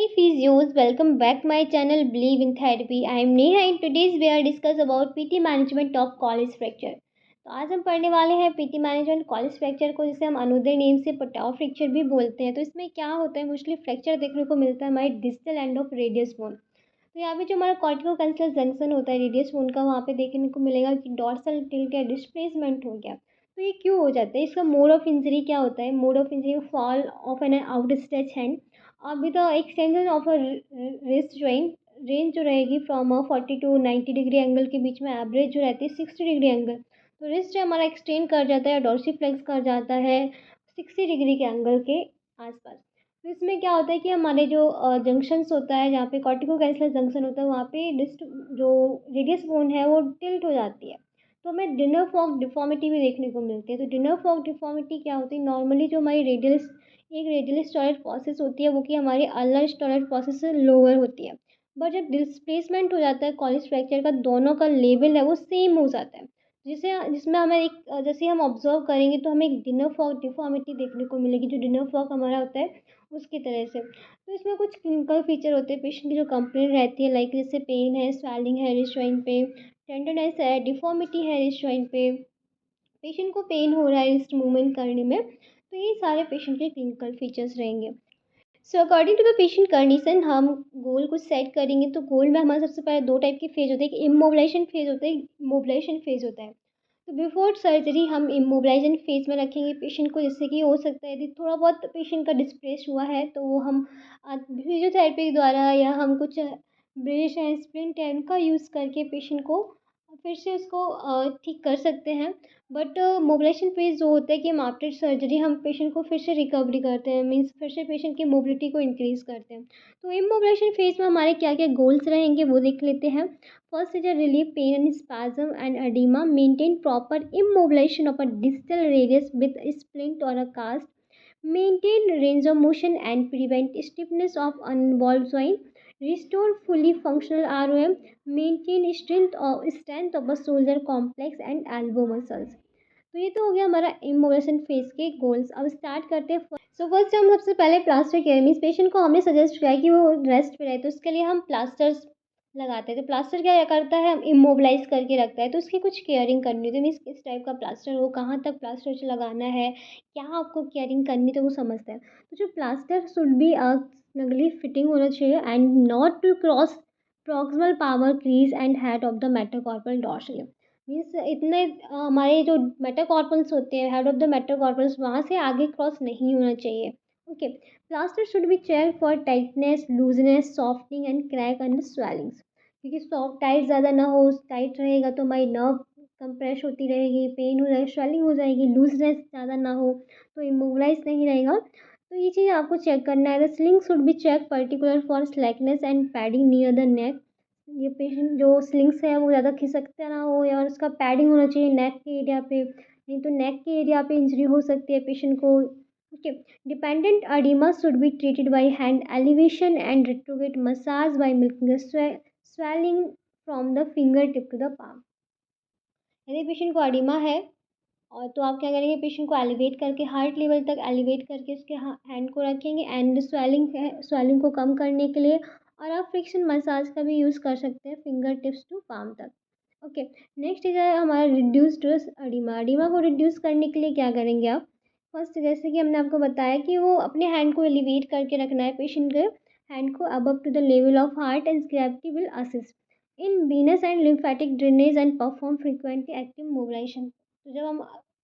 Hey physios, welcome back my channel Believe in Therapy. I am Neha and today's we are discuss about PT management of college fracture. तो आज हम पढ़ने वाले हैं PT management college fracture को, जिसे हम अनुदय नेम से पटाव फ्रैक्चर भी बोलते हैं। तो इसमें क्या होता है, मोस्टली फ्रैक्चर देखने को मिलता है हमारे distal end of radius bone. तो यहाँ पे जो हमारा कॉर्टिको कैंसलर जंक्शन होता है रेडियस बोन का, वहाँ पे देखने को मिलेगा कि डॉर्सल टिल्ट या डिस्प्लेसमेंट हो गया। तो ये क्यों हो जाता है, इसका मोड ऑफ इंजरी क्या होता है? Mode of injury fall of an out stretch hand with the extension of a wrist joint. Range जो रहेगी फ्रॉम 40 टू 90 डिग्री एंगल के बीच में, एवरेज जो रहती है 60 डिग्री एंगल। तो रिस्ट हमारा एक्सटेंड कर जाता है, डॉर्सीफ्लेक्स कर जाता है 60 डिग्री के एंगल के आसपास। तो इसमें क्या होता है कि हमारे जो जंक्शंस होता है, जहाँ पे कॉर्टिको कैंसलर जंक्शन होता है, वहाँ पे डिस्ट जो रेडियस बोन है वो टिल्ट हो जाती है। तो हमें डिनर फॉग डिफॉर्मिटी भी देखने को मिलती है। तो डिनर फॉग डिफॉर्मिटी क्या होती है? नॉर्मली जो हमारी रेडियल स्टोरेज प्रोसेस होती है वो कि हमारी अल्नर स्टोरेज प्रोसेस से लोअर होती है। बट जब डिस्प्लेसमेंट हो जाता है कॉलेज फ्रैक्चर का, दोनों का लेवल है वो सेम हो जाता है। जिसे जिसमें हमें एक जैसे हम ऑब्जर्व करेंगे तो हमें एक डिनर फॉग डिफॉर्मिटी देखने को मिलेगी, जो डिनर फॉग हमारा होता है उसकी तरह से। तो इसमें कुछ क्लिनिकल फीचर होते हैं पेशेंट की जो कंप्लेंट रहती है, लाइक जैसे पेन है, स्वेलिंग है रिस्ट जॉइंट पे, टेंडरनेस है, डिफॉर्मिटी है रिस्ट जॉइंट पे, पेशेंट को पेन हो रहा है रिस्ट मूवमेंट करने में। तो ये सारे पेशेंट के क्लिनिकल फीचर्स रहेंगे। So according to the patient condition हम गोल को सेट करेंगे। तो गोल में हमारे सबसे पहले दो टाइप के फेज होते हैं, एक इमोबिलाइजेशन फेज होता है, एक मोबिलाइजेशन फेज होता है। तो बिफोर सर्जरी हम इमोबिलाइजेशन फेज में रखेंगे पेशेंट को, जिससे कि हो सकता है यदि थोड़ा बहुत पेशेंट का डिस्प्लेस हुआ है तो वो हम फिजियोथेरेपी के द्वारा या हम कुछ ब्रेश एंड स्प्लिंट है उनका यूज़ करके पेशेंट को फिर से उसको ठीक कर सकते हैं। बट मोबिलाइजेशन फेज़ जो होता है कि हम आफ्टर सर्जरी हम पेशेंट को फिर से रिकवरी करते हैं, मीन्स फिर से पेशेंट की मोबिलिटी को इंक्रीज़ करते हैं। तो इमोबिलाइजेशन फेज़ में हमारे क्या क्या गोल्स रहेंगे वो देख लेते हैं। First is a relieve pain and spasm and oedema, maintain proper immobilization of a distal radius with a splint or a cast, maintain range of motion and prevent stiffness of involved joint, restore fully functional ROM, maintain strength of a shoulder complex and elbow muscles। तो ये तो हो गया हमारा immobilisation phase के goals. अब start करते हैं। सो फर्स्ट हम सबसे पहले प्लास्टर केयर, मीन्स पेशेंट को हमने सजेस्ट किया है कि वो रेस्ट पे रहे, तो उसके लिए हम प्लास्टर्स लगाते हैं। तो प्लास्टर क्या करता है, हम इमोबिलाइज करके रखता है। तो उसकी कुछ केयरिंग करनी होती है, मीन्स किस टाइप का प्लास्टर हो, कहाँ तक प्लास्टर लगाना है, क्या आपको केयरिंग करनी, तो वो समझता है। तो जो plaster should be snugly fitting होना चाहिए and not to cross proximal palmar crease and head of the metacarpal dorsal. Means इतने हमारे जो मेटाकार्पल्स होते हैं, हेड ऑफ द मेटाकार्पल्स, वहाँ से आगे क्रॉस नहीं होना चाहिए। Okay. Plaster should be check for tightness, looseness, softening and crack and swellings. क्योंकि सॉफ्ट टाइट ज़्यादा ना हो, टाइट रहेगा तो हमारी नर्व कंप्रेस होती रहेगी, पेन हो जाएगी, स्वेलिंग हो जाएगी। लूजनेस ज़्यादा ना हो तो इमोबिलाइज नहीं रहेगा। तो ये चीज़ आपको चेक करना है। The sling should be check particular for slackness and padding near the neck. ये पेशेंट जो स्लिंग्स है वो ज़्यादा खिसकता ना हो, या और उसका पैडिंग होना चाहिए नेक के एरिया पे, नहीं तो नेक के एरिया पे इंजरी हो सकती है पेशेंट को। Okay. Dependent oedema should be treated by hand elevation and retrograde massage by milking swelling from the fingertip to the palm। यदि पेशेंट को अडीमा है और तो आप क्या करेंगे, पेशेंट को एलिवेट करके हार्ट लेवल तक एलिवेट करके उसके हैंड को रखेंगे एंड स्वेलिंग को कम करने के लिए। और आप फ्रिक्शन मसाज का भी यूज़ कर सकते हैं फिंगर टिप्स टू पाम तक। ओके। नेक्स्ट इज हमारा रिड्यूस्ड अडीमा। अडीमा को रिड्यूस करने के लिए क्या करेंगे आप? फर्स्ट जैसे कि हमने आपको बताया कि वो अपने हैंड को एलिवेट करके रखना है, पेशेंट के हैंड को above to the level of heart and gravity will assist in venous and lymphatic drainage and perform frequently active mobilisation. तो जब हम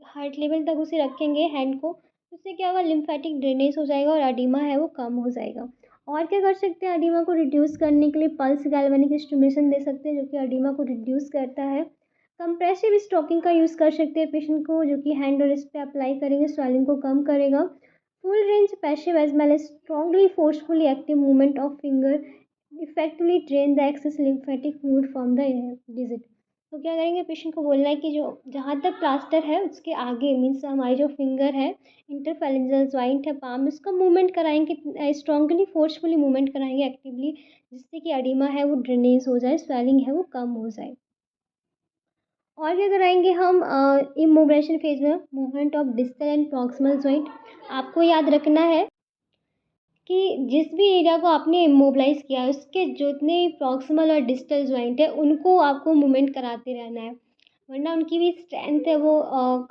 हार्ट लेवल तक उसे रखेंगे हैंड को, तो उससे क्या होगा, लिम्फेटिक ड्रेनेज हो जाएगा और अडीमा है वो कम हो जाएगा। और क्या कर सकते हैं अडीमा को रिड्यूस करने के लिए? पल्स गैल्वेनिक स्टिमुलेशन दे सकते हैं, जो कि अडीमा को रिड्यूस करता है। कंप्रेसिव स्टॉकिंग का यूज़ कर सकते हैं पेशेंट को, जो कि हैंड और रिस्ट पे अप्लाई करेंगे, स्वेलिंग को कम करेगा। Full range passive as well as strongly forcefully active movement of finger effectively drain the excess lymphatic fluid from the digit. तो क्या करेंगे, पेशेंट को बोलना है कि जो जहाँ तक प्लास्टर है उसके आगे, मीन्स हमारी जो फिंगर है, इंटरफेरेंजियल जॉइंट है, पाम, उसका मूवमेंट कराएंगे, स्ट्रॉन्गली फोर्सफुली मूवमेंट कराएंगे एक्टिवली, जिससे कि अडीमा है वो ड्रेनेज हो जाए, स्वेलिंग है वो कम हो जाए। और क्या कराएंगे हम इमोबिलाइजेशन फेज में? Movement of distal end proximal joint. आपको याद रखना है कि जिस भी एरिया को आपने इमोबलाइज़ किया है उसके जितने प्रॉक्सिमल और डिस्टल जॉइंट है उनको आपको मूवमेंट कराते रहना है, वरना उनकी भी स्ट्रेंथ है वो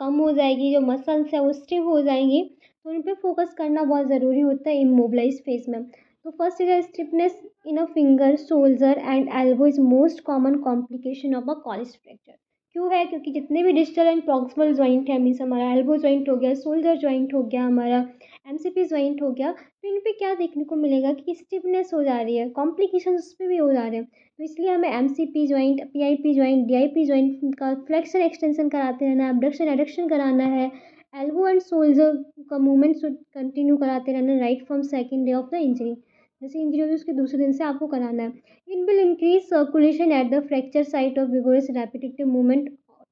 कम हो जाएगी, जो मसल्स है वो स्टिफ हो जाएंगी। तो उन पे फोकस करना बहुत ज़रूरी होता है इमोबलाइज फेज में। तो first is stiffness in a finger, shoulder and elbow is most common complication of a Collins fracture. क्यों है? क्योंकि जितने भी डिजिटल एंड प्रॉक्सिमल जॉइंट है, मीन्स हमारा एल्बो जॉइंट हो गया, शोल्डर जॉइंट हो गया, हमारा एमसीपी जॉइंट हो गया, तो इन पे क्या देखने को मिलेगा कि स्टिफनेस हो जा रही है, कॉम्प्लिकेशन उस पर भी हो जा रहे हैं। तो इसलिए हमें MCP joint, PIP joint, DIP joint का फ्लेक्शन एक्सटेंशन कराते रहना है, अबडक्शन एडक्शन कराना है, एल्बो एंड शोल्डर का मूवमेंट कंटिन्यू कराते रहना है right from second day of the injury. जैसे इंजरी होगी उसके दूसरे दिन से आपको कराना है। In will increase circulation at the fracture site of vigorous repetitive movement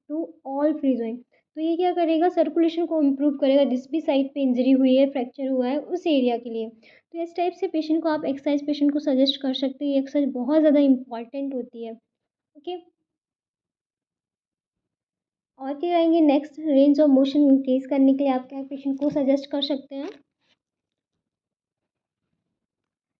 to all free joint. तो ये क्या करेगा? सर्कुलेशन को इम्प्रूव करेगा जिस भी साइड पे इंजरी हुई है, फ्रैक्चर हुआ है उस एरिया के लिए। तो इस टाइप से पेशेंट को आप एक्सरसाइज पेशेंट को सजेस्ट कर सकते हैं। ये एक्सरसाइज बहुत ज़्यादा इंपॉर्टेंट होती है। ओके, और क्या करेंगे? Next, range of motion increase करने के लिए आप क्या पेशेंट को सजेस्ट कर सकते हैं?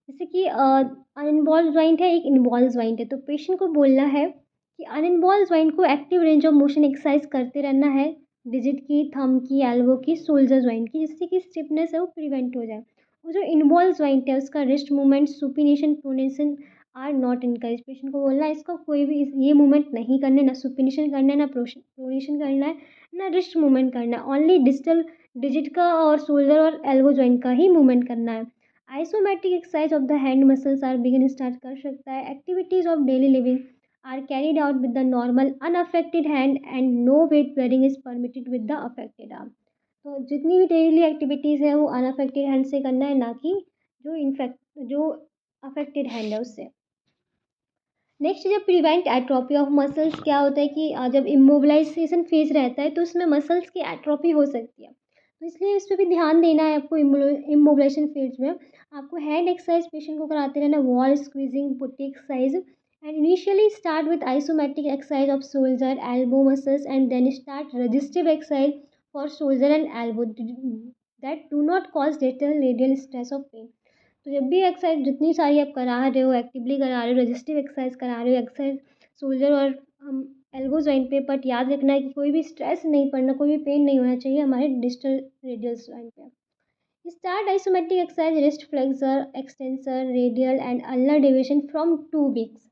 जैसे कि अनइन्वॉल्व ज्वाइंट है, एक इन्वॉल्व ज्वाइंट है, तो पेशेंट को बोलना है कि अनइन्वॉल्व ज्वाइंट को active range of motion exercise करते रहना है, डिजिट की, थंब की, एल्बो की, शोल्डर ज्वाइंट की, जिससे कि स्टिफनेस है वो प्रिवेंट हो जाए। वो जो इन्वॉल्व ज्वाइंट है उसका wrist movement, supination, pronation are not encourage. Patient को बोलना है इसका कोई भी ये मूवमेंट नहीं करने, ना सुपिनेशन करना है, ना प्रोनेशन करना है, ना रिस्ट मूवमेंट करना है। ओनली डिजिटल डिजिट का और शोल्डर और एल्बो ज्वाइंट का ही मूवमेंट करना है। Isometric exercise of the hand muscles are begin start कर सकता है। Activities of daily living are carried out with the normal unaffected hand and no weight bearing is permitted with the affected arm. तो जितनी भी daily activities है वो unaffected hand से करना है, ना कि जो अफेक्टेड हैंड है उससे। नेक्स्ट, जब प्रिवेंट एट्रोफी ऑफ मसल्स, क्या होता है कि जब इमोबिलाइजेशन फेज रहता है तो उसमें मसल्स की एट्रोफी हो सकती है, तो इसलिए इस पर भी ध्यान देना है आपको। इमोबिलाइजेशन फेज में आपको हैंड एक्सरसाइज पेशेंट को कराते रहना, wall squeezing, putty exercise, and initially start with isometric exercise of shoulder elbow muscles and then start resistive exercise for shoulder and elbow that do not cause lateral radial stress of pain. तो जब भी exercise जितनी सारी आप करा रहे हो, actively करा रहे हो, रजिस्टिव एक्सरसाइज करा रहे हो, एक्सरसाइज शोल्डर और एल्बो जॉइंट पे, बट याद रखना है कि कोई भी स्ट्रेस नहीं पड़ना, कोई भी पेन नहीं होना चाहिए हमारे डिस्टल रेडियल जॉइंट पे। Start isometric exercise wrist flexor, extensor, radial and ulnar deviation from 2 weeks।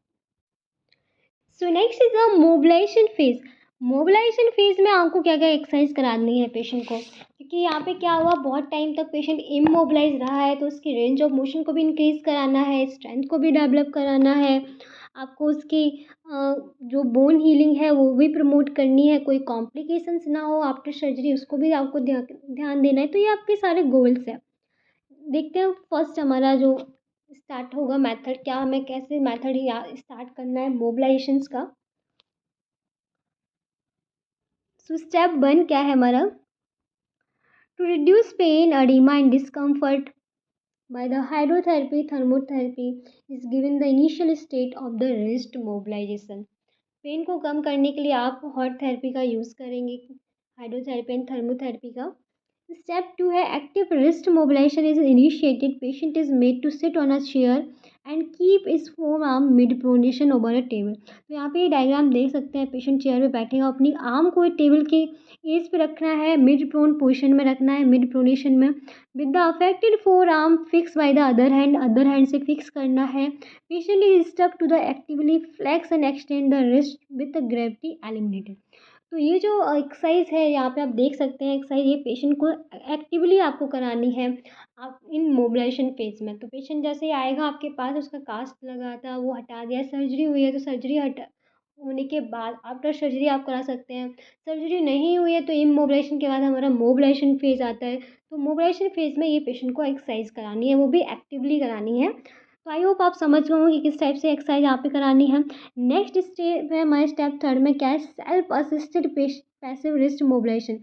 So next is the mobilisation phase. Mobilisation phase में आपको क्या क्या एक्सरसाइज करानी है पेशेंट को, क्योंकि यहाँ पे क्या हुआ, बहुत टाइम तक पेशेंट इमोबिलाइज रहा है, तो उसकी रेंज ऑफ मोशन को भी इंक्रीज कराना है, स्ट्रेंथ को भी डेवलप कराना है, आपको उसकी जो बोन हीलिंग है वो भी प्रमोट करनी है, कोई कॉम्प्लिकेशंस ना हो आफ्टर सर्जरी उसको भी आपको ध्यान देना है। तो ये आपके सारे गोल्स हैं। देखते हैं फर्स्ट हमारा जो स्टार्ट होगा मेथड, क्या हमें कैसे मेथड स्टार्ट करना है मोबिलाइजेशंस का। सो स्टेप 1 क्या है हमारा? To reduce pain, oedema and discomfort by the hydrotherapy, thermotherapy is given the initial state of the wrist mobilization। Pain को कम करने के लिए आप हॉट थेरेपी का यूज़ करेंगे, हाइड्रोथेरेपी एंड थर्मोथेरेपी का। स्टेप 2 है active wrist mobilisation is initiated, patient is made to sit on a chair and keep his forearm mid pronation over a table. तो यहाँ पे ये डायग्राम देख सकते हैं, पेशेंट चेयर पे बैठेगा, अपनी आर्म को टेबल के एज पे रखना है, मिड प्रोन पोजिशन में रखना है, मिड प्रोनेशन में, with the affected forearm fix by the other hand से फिक्स करना है। Patient is stuck to the actively flex and extend the wrist with the gravity eliminated. तो ये जो एक्सरसाइज है यहाँ पे आप देख सकते हैं, एक्सरसाइज ये पेशेंट को एक्टिवली आपको करानी है आप इन मोबिलाइजेशन फेज में। तो पेशेंट जैसे ही आएगा आपके पास, उसका कास्ट लगा था वो हटा दिया, सर्जरी हुई है तो सर्जरी हटा होने के बाद आफ्टर सर्जरी आप करा सकते हैं। सर्जरी नहीं हुई है तो इमोबिलाइजेशन के बाद हमारा मोबिलाइजेशन फेज आता है। तो मोबिलाइजेशन फेज में ये पेशेंट को एक्सरसाइज करानी है, वो भी एक्टिवली करानी है। तो आई होप आप समझ गए होंगे कि किस टाइप से एक्सरसाइज यहाँ पे करानी है। नेक्स्ट स्टेप है हमारे स्टेप 3 में, क्या है? Self assisted passive wrist mobilisation.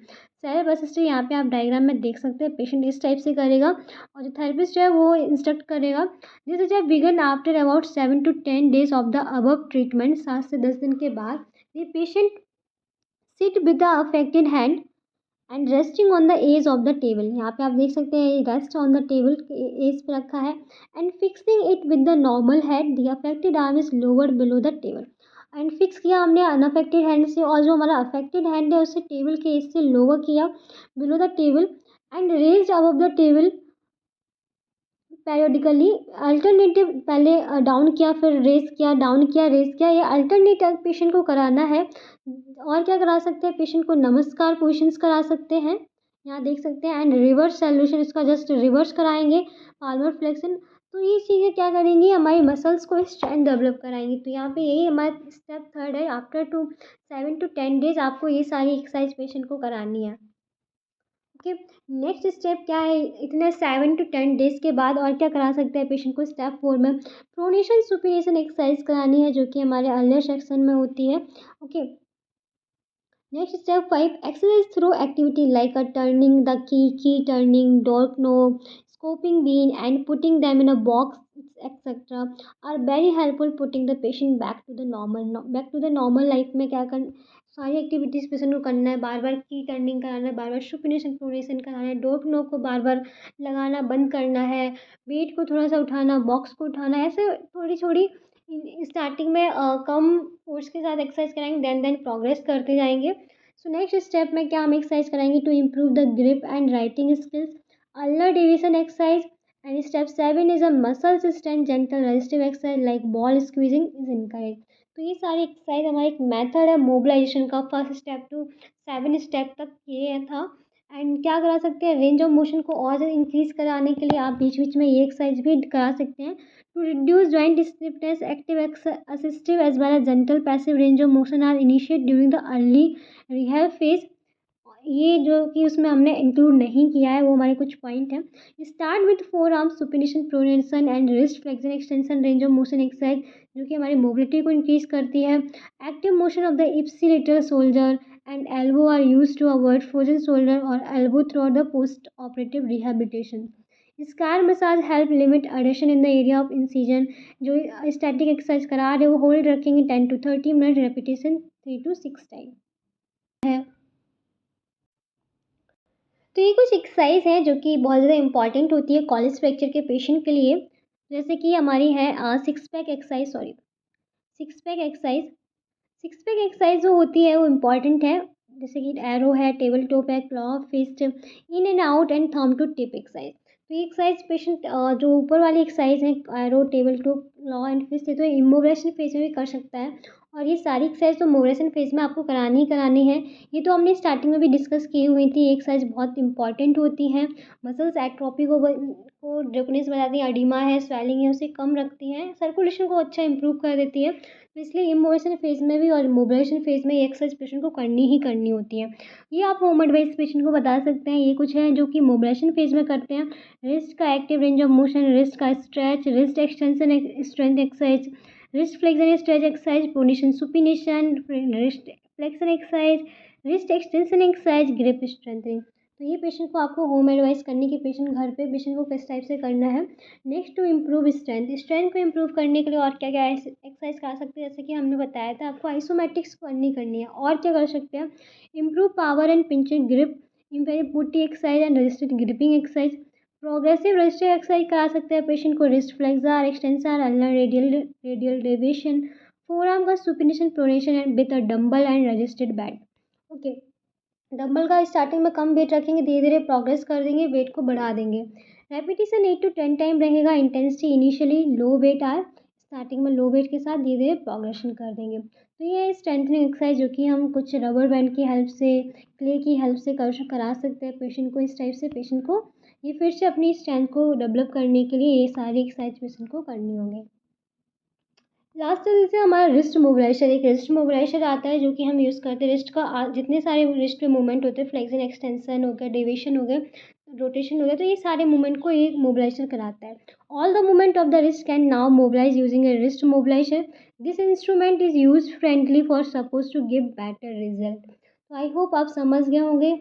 Self assisted यहाँ पे आप डायग्राम में देख सकते हैं, पेशेंट इस टाइप से करेगा और जो थेरेपिस्ट है वो इंस्ट्रक्ट करेगा। This is begin after about 7 to 10 days of the above treatment. 7 से 10 दिन के बाद ये patient sit with the affected hand and resting on the edge of the table, यहाँ पे आप देख सकते हैं rest on the table edge पे रखा है। And fixing it with the normal hand, the affected arm is lower below the table. And fix किया हमने अनअफेक्टेड हैंड से, और जो हमारा अफेक्टेड हैंड है उसे टेबल के एज से लोअर किया below the table and raised above the table periodically. Alternative पहले डाउन किया, फिर रेज किया, डाउन किया, रेज किया, ये अल्टरनेट पेशेंट को कराना है। और क्या करा सकते हैं, पेशेंट को नमस्कार पोजिशंस करा सकते हैं, यहाँ देख सकते हैं। एंड रिवर्स सैल्यूशन, इसका जस्ट रिवर्स कराएंगे, पाल्मर फ्लेक्शन। तो ये चीज़ें क्या करेंगी, हमारी मसल्स को स्ट्रेंथ डेवलप कराएंगी। तो यहाँ पे यही हमारा स्टेप थर्ड है। आफ्टर 7 to 10 डेज आपको ये सारी एक्सरसाइज पेशेंट को करानी है। ओके, नेक्स्ट स्टेप क्या है, इतने 7 to 10 डेज के बाद और क्या करा सकते हैं पेशेंट को, स्टेप 4 में प्रोनेशन सुपीनेशन एक्सरसाइज करानी है, जो कि हमारे अर्लियर सेक्शन में होती है। Okay, next step 5, exercise through activity like a turning the key turning, door knob, scoping bean and putting them in a box etc. are very helpful putting the patient back to the normal life में क्या कर, सारी activities patient को करना है, बार बार की turning कराना है, बार बार सुपिनेशन प्रोनेशन कराना है, डोर नोब को बार बार लगाना बंद करना है, वेट को थोड़ा सा उठाना, बॉक्स को उठाना, ऐसे थोड़ी थोड़ी स्टार्टिंग में कम फोर्स के साथ एक्सरसाइज कराएंगे, देन प्रोग्रेस करते जाएंगे। सो नेक्स्ट स्टेप में क्या हम एक्सरसाइज कराएंगे to improve the grip and writing skills, ulnar division exercise. And step 7 is a muscle strength gentle resistive exercise like ball squeezing is encouraged. तो ये सारी एक्सरसाइज हमारा एक मेथड है मोबिलाइजेशन का, फर्स्ट स्टेप टू 7 स्टेप तक ये था। एंड क्या करा सकते हैं, रेंज ऑफ मोशन को और ज़्यादा इंक्रीज कराने के लिए आप बीच बीच में ये एक्सरसाइज भी करा सकते हैं। To reduce joint stiffness active assistive as well as gentle passive range of motion are initiate during the early rehab phase. ये जो कि उसमें हमने इंक्लूड नहीं किया है वो हमारे कुछ पॉइंट हैं। Start with forearm supination pronation and wrist flexion extension range of motion exercise, जो कि हमारी मोबिलिटी को इंक्रीज करती है। Active motion of the ipsilateral shoulder and elbow are use to avoid frozen shoulder और elbow throughout the post operative rehabilitation. Scar massage help limit adhesion in the area of incision, जो static exercise करा रहे हैं वो hold रखेंगे 10 to 30 minute, repetition 3 to 6 time है। तो ये कुछ एक्सरसाइज है जो कि बहुत ज़्यादा इंपॉर्टेंट होती है कॉलेज फ्रैक्चर के पेशेंट के लिए, जैसे कि हमारी है six pack exercise six pack exercise जो होती है वो इम्पॉर्टेंट है, जैसे कि एरो है, टेबल टॉप है, claw fist, in and out and thumb to tip exercise. तो ये एक्सरसाइज पेशेंट जो ऊपर वाली एक्सरसाइज है arrow table top claw and fist है, तो इमोबिलाइजेशन फेज में भी कर सकता है। और ये सारी एक्सरसाइज तो मोबिलाइजेशन फेज में आपको करानी ही करानी है। ये तो हमने स्टार्टिंग में भी डिस्कस की हुई थी, ये एक्सरसाइज बहुत इंपॉर्टेंट होती है। मसल्स एट्रोफी को ड्रिपनेस बनाती है, अडीमा है, स्वेलिंग है, उसे कम रखती हैं, सर्कुलेशन को अच्छा इंप्रूव कर देती है। तो इसलिए इमोबिलाइजेशन फेज में भी और मोबिलाइजेशन फेज में ये एक्सरसाइज पेशेंट को करनी ही करनी होती है। ये आप होम एडवाइस पेशेंट को बता सकते हैं। ये कुछ है जो कि मोबिलाइजेशन फेज में करते हैं। रिस्ट का active range of motion, wrist का stretch, wrist extension strength exercise, wrist flexion stretch exercise, pronation supination, wrist flexion exercise, wrist extension exercise, grip strengthening. तो ये पेशेंट को आपको होम एडवाइस करने की, पेशेंट घर पे पेशेंट को किस टाइप से करना है। नेक्स्ट टू इम्प्रूव स्ट्रेंथ को इम्प्रूव करने के लिए और क्या क्या एक्सरसाइज कर सकते हैं, जैसे कि हमने बताया था आपको आइसोमेट्रिक्स करनी है। और क्या कर सकते हैं, improve power and pinching grip, improve putty exercise and resisted gripping exercise, progressive resisted exercise करा सकते हैं पेशेंट को, wrist flexor extensor, ulnar radial deviation, forearm का supination pronation and with a dumbbell and resisted band. Okay, dumbbell का starting में कम wait रखेंगे, धीरे धीरे प्रोग्रेस कर देंगे, वेट को बढ़ा देंगे। रेपिटेशन 8 to 10 टाइम रहेगा। Intensity initially low weight are, starting में लो वेट के साथ धीरे धीरे प्रोग्रेशन कर देंगे। तो ये है स्ट्रेंथनिंग एक्सरसाइज, जो कि हम कुछ रबर बैंड की हेल्प से, क्ले की हेल्प से करा सकते हैं पेशेंट को। इस टाइप से पेशेंट को ये फिर से अपनी स्ट्रेंथ को डेवलप करने के लिए ये सारी एक्सरसाइज पेशेंट को करनी होंगी। लास्ट जैसे हमारा रिस्ट मोबिलाइजर, एक रिस्ट मोबिलाइजर आता है जो कि हम यूज़ करते हैं। रिस्ट का जितने सारे रिस्ट पे मूवमेंट होते हैं, फ्लेक्शन एक्सटेंशन हो गया, डेविएशन हो गया, रोटेशन हो गया, तो ये सारे मूवमेंट को एक मोबिलाइजर कराता है। All the movement of the wrist can now mobilise using a wrist mobiliser. This instrument is use friendly for suppose to give better result. तो आई होप आप समझ गए होंगे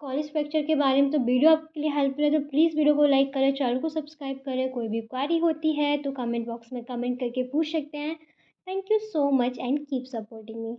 कॉलेज फ्रैक्चर के बारे में। तो वीडियो आपके लिए हेल्पफुल है तो प्लीज़ वीडियो को लाइक करें, चैनल को सब्सक्राइब करें। कोई भी क्वारी होती है तो कमेंट बॉक्स में कमेंट करके पूछ सकते हैं। Thank you so much and keep supporting me.